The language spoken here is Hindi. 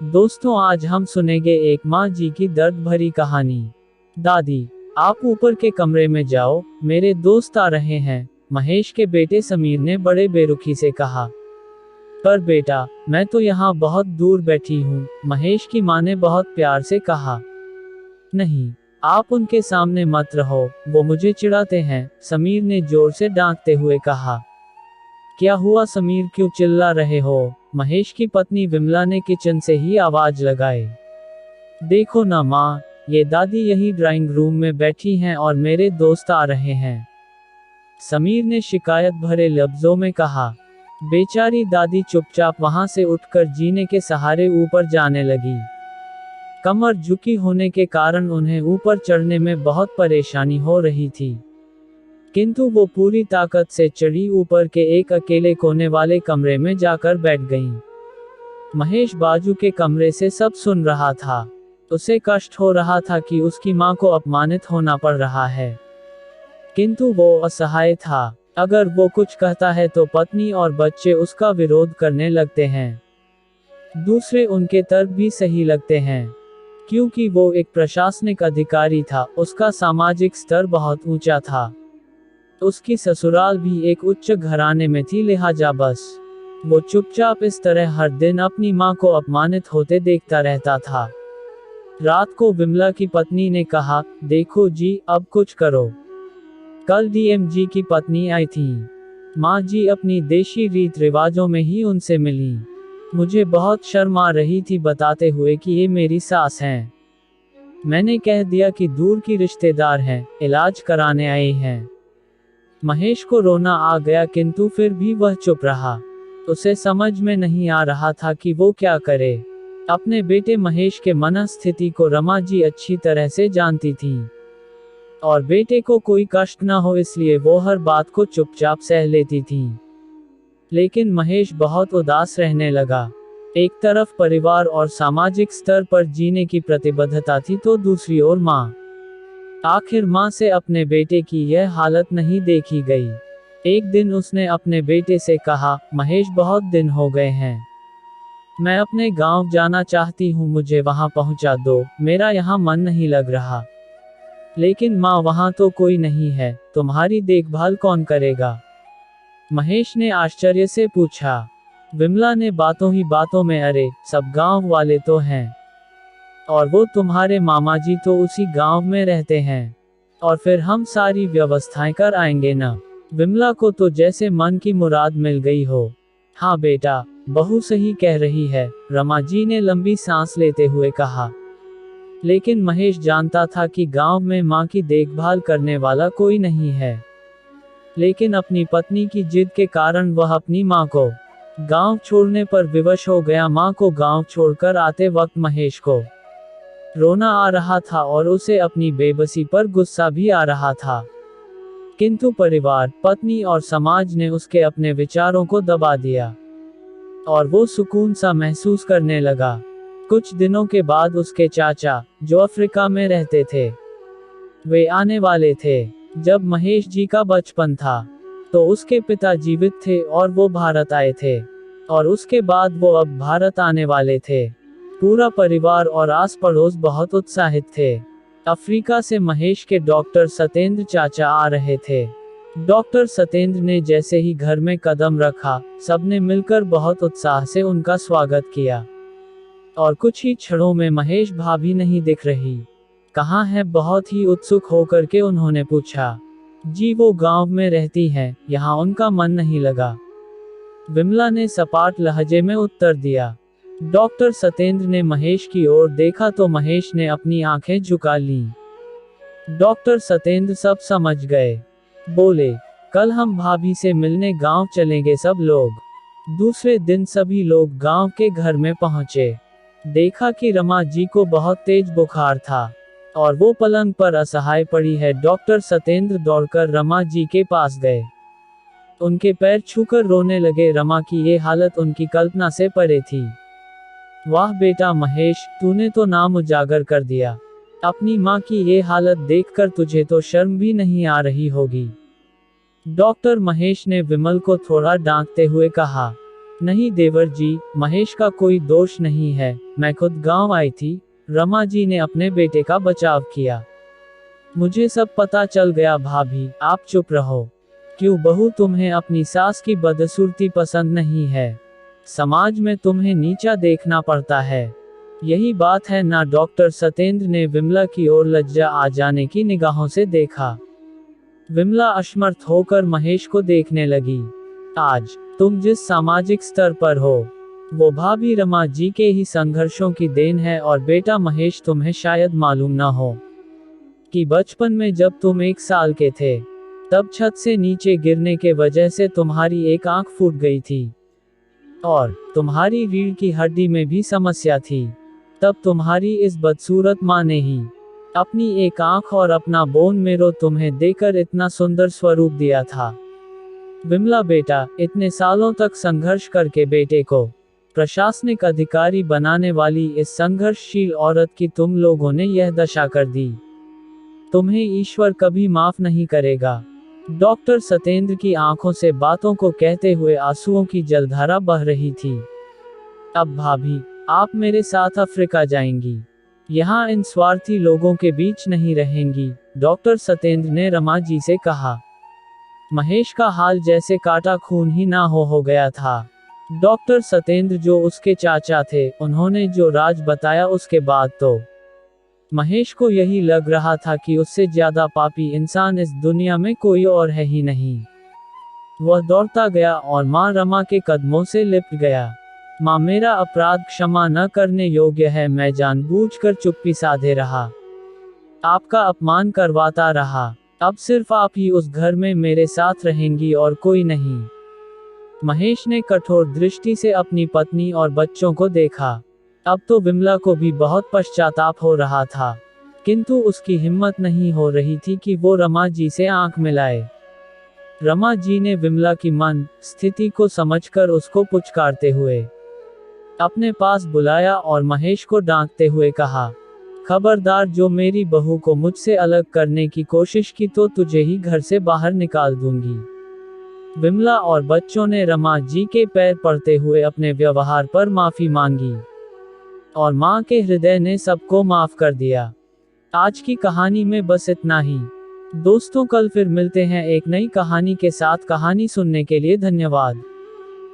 दोस्तों, आज हम सुनेंगे एक माँ जी की दर्द भरी कहानी। दादी, आप ऊपर के कमरे में जाओ, मेरे दोस्त आ रहे हैं, महेश के बेटे समीर ने बड़े बेरुखी से कहा। पर बेटा, मैं तो यहाँ बहुत दूर बैठी हूँ, महेश की माँ ने बहुत प्यार से कहा। नहीं, आप उनके सामने मत रहो, वो मुझे चिढ़ाते हैं, समीर ने जोर से डांटते हुए कहा। क्या हुआ समीर, क्यों चिल्ला रहे हो? महेश की पत्नी विमला ने किचन से ही आवाज लगाई। देखो ना माँ, ये दादी यही ड्राइंग रूम में बैठी हैं और मेरे दोस्त आ रहे हैं, समीर ने शिकायत भरे लफ्जों में कहा। बेचारी दादी चुपचाप वहां से उठकर जीने के सहारे ऊपर जाने लगी। कमर झुकी होने के कारण उन्हें ऊपर चढ़ने में बहुत परेशानी हो रही थी, किंतु वो पूरी ताकत से चढ़ी ऊपर के एक अकेले कोने वाले कमरे में जाकर बैठ गईं। महेश बाजू के कमरे से सब सुन रहा था। उसे कष्ट हो रहा था कि उसकी माँ को अपमानित होना पड़ रहा है, किंतु वो असहाय था। अगर वो कुछ कहता है तो पत्नी और बच्चे उसका विरोध करने लगते हैं। दूसरे उनके तर्क भी सही लगते हैं, क्योंकि वो एक प्रशासनिक अधिकारी था, उसका सामाजिक स्तर बहुत ऊंचा था। उसकी ससुराल भी एक उच्च घराने में थी, लिहाजा बस वो चुपचाप इस तरह हर दिन अपनी माँ को अपमानित होते देखता रहता था। रात को विमला की पत्नी ने कहा, देखो जी, अब कुछ करो। कल डीएम जी की पत्नी आई थी। माँ जी अपनी देशी रीत रिवाजों में ही उनसे मिली। मुझे बहुत शर्म आ रही थी बताते हुए कि ये मेरी सास हैं। मैंने कह दिया कि दूर की रिश्तेदार हैं, इलाज कराने आए हैं। महेश को रोना आ गया, किंतु फिर भी वह चुप रहा। उसे समझ में नहीं आ रहा था कि वो क्या करे। अपने बेटे महेश के मनस्थिति को रमा जी अच्छी तरह से जानती थी, और बेटे को कोई कष्ट न हो इसलिए वो हर बात को चुपचाप सह लेती थी। लेकिन महेश बहुत उदास रहने लगा। एक तरफ परिवार और सामाजिक स्तर पर जीने की प्रतिबद्धता थी, तो दूसरी ओर माँ। आखिर माँ से अपने बेटे की यह हालत नहीं देखी गई। एक दिन उसने अपने बेटे से कहा, महेश, बहुत दिन हो गए हैं, मैं अपने गांव जाना चाहती हूँ, मुझे वहां पहुंचा दो, मेरा यहाँ मन नहीं लग रहा। लेकिन माँ, वहां तो कोई नहीं है, तुम्हारी देखभाल कौन करेगा? महेश ने आश्चर्य से पूछा। विमला ने बातों ही बातों में, अरे, सब गांव वाले तो हैं, और वो तुम्हारे मामा जी तो उसी गांव में रहते हैं, और फिर हम सारी व्यवस्थाएं कर आएंगे ना। विमला को तो जैसे मन की मुराद मिल गई हो। हाँ बेटा, बहू सही कह रही है, रमा जी ने लंबी सांस लेते हुए कहा। लेकिन महेश जानता था कि गांव में माँ की देखभाल करने वाला कोई नहीं है। लेकिन अपनी पत्नी की जिद के कारण वह अपनी माँ को गांव छोड़ने पर विवश हो गया। माँ को गांव छोड़कर आते वक्त महेश को रोना आ रहा था और उसे अपनी बेबसी पर गुस्सा भी आ रहा था, किंतु परिवार, पत्नी और समाज ने उसके अपने विचारों को दबा दिया, और वो सुकून सा महसूस करने लगा। कुछ दिनों के बाद उसके चाचा, जो अफ्रीका में रहते थे, वे आने वाले थे। जब महेश जी का बचपन था तो उसके पिता जीवित थे और वो भारत आए थे, और उसके बाद वो अब भारत आने वाले थे। पूरा परिवार और आस पड़ोस बहुत उत्साहित थे। अफ्रीका से महेश के डॉक्टर सतेंद्र चाचा आ रहे थे। डॉक्टर सतेंद्र ने जैसे ही घर में कदम रखा, सबने मिलकर बहुत उत्साह से उनका स्वागत किया। और कुछ ही क्षणों में महेश भाभी नहीं दिख रही। कहाँ है? बहुत ही उत्सुक होकर के उन्होंने पूछा। जी, वो गांव में रहती हैं, यहाँ उनका मन नहीं लगा, विमला ने सपाट लहजे में उत्तर दिया। डॉक्टर सतेंद्र ने महेश की ओर देखा तो महेश ने अपनी आंखें झुका लीं। डॉक्टर सतेंद्र सब समझ गए। बोले, कल हम भाभी से मिलने गांव चलेंगे सब लोग। दूसरे दिन सभी लोग गांव के घर में पहुंचे। देखा कि रमा जी को बहुत तेज बुखार था और वो पलंग पर असहाय पड़ी है। डॉक्टर सतेंद्र दौड़कर रमा जी के पास गए, उनके पैर छूकर रोने लगे। रमा की ये हालत उनकी कल्पना से परे थी। वाह बेटा महेश, तूने तो नाम उजागर कर दिया। अपनी माँ की ये हालत देखकर तुझे तो शर्म भी नहीं आ रही होगी। डॉक्टर महेश ने विमल को थोड़ा डांटते हुए कहा। नहीं देवर जी, महेश का कोई दोष नहीं है, मैं खुद गांव आई थी। रमा जी ने अपने बेटे का बचाव किया। मुझे सब पता चल गया भाभी, आप चुप रहो। क्यों बहू, तुम्हें अपनी सास की बदसूरती पसंद नहीं है? समाज में तुम्हें नीचा देखना पड़ता है, यही बात है ना? डॉक्टर सतेंद्र ने विमला की ओर लज्जा आ जाने की निगाहों से देखा। विमला अशमर्थ होकर महेश को देखने लगी। आज तुम जिस सामाजिक स्तर पर हो, वो भाभी रमा जी के ही संघर्षों की देन है। और बेटा महेश, तुम्हें शायद मालूम ना हो कि बचपन में जब तुम 1 साल के थे, तब छत से नीचे गिरने के वजह से तुम्हारी एक आंख फूट गई थी और तुम्हारी रीढ़ की हड्डी में भी समस्या थी। तब तुम्हारी इस बदसूरत माँ ने ही अपनी एक आंख और अपना बोन मेरो तुम्हें देकर इतना सुंदर स्वरूप दिया था। विमला बेटा, इतने सालों तक संघर्ष करके बेटे को प्रशासनिक अधिकारी बनाने वाली इस संघर्षशील औरत की तुम लोगों ने यह दशा कर दी। तुम्हें ईश्वर कभी माफ नहीं करेगा। डॉक्टर सतेंद्र की आंखों से बातों को कहते हुए आंसुओं की जलधारा बह रही थी। अब भाभी, आप मेरे साथ अफ्रीका जाएंगी, यहाँ इन स्वार्थी लोगों के बीच नहीं रहेंगी, डॉक्टर सतेंद्र ने रमा जी से कहा। महेश का हाल जैसे काटा खून ही ना हो गया था। डॉक्टर सतेंद्र जो उसके चाचा थे, उन्होंने जो राज बताया उसके बाद तो महेश को यही लग रहा था कि उससे ज्यादा पापी इंसान इस दुनिया में कोई और है ही नहीं। वह दौड़ता गया और मां रमा के कदमों से लिपट गया। मां, मेरा अपराध क्षमा न करने योग्य है, मैं जानबूझकर चुप्पी साधे रहा, आपका अपमान करवाता रहा। अब सिर्फ आप ही उस घर में मेरे साथ रहेंगी और कोई नहीं। महेश ने कठोर दृष्टि से अपनी पत्नी और बच्चों को देखा। अब तो विमला को भी बहुत पश्चाताप हो रहा था, किंतु उसकी हिम्मत नहीं हो रही थी कि वो रमा जी से आंख मिलाए। रमा जी ने विमला की मन स्थिति को समझकर उसको पुचकारते हुए अपने पास बुलाया और महेश को डांटते हुए कहा, खबरदार, जो मेरी बहू को मुझसे अलग करने की कोशिश की तो तुझे ही घर से बाहर निकाल दूंगी। विमला और बच्चों ने रमा जी के पैर पड़ते हुए अपने व्यवहार पर माफी मांगी और मां के हृदय ने सबको माफ कर दिया। आज की कहानी में बस इतना ही। दोस्तों, कल फिर मिलते हैं एक नई कहानी के साथ। कहानी सुनने के लिए धन्यवाद।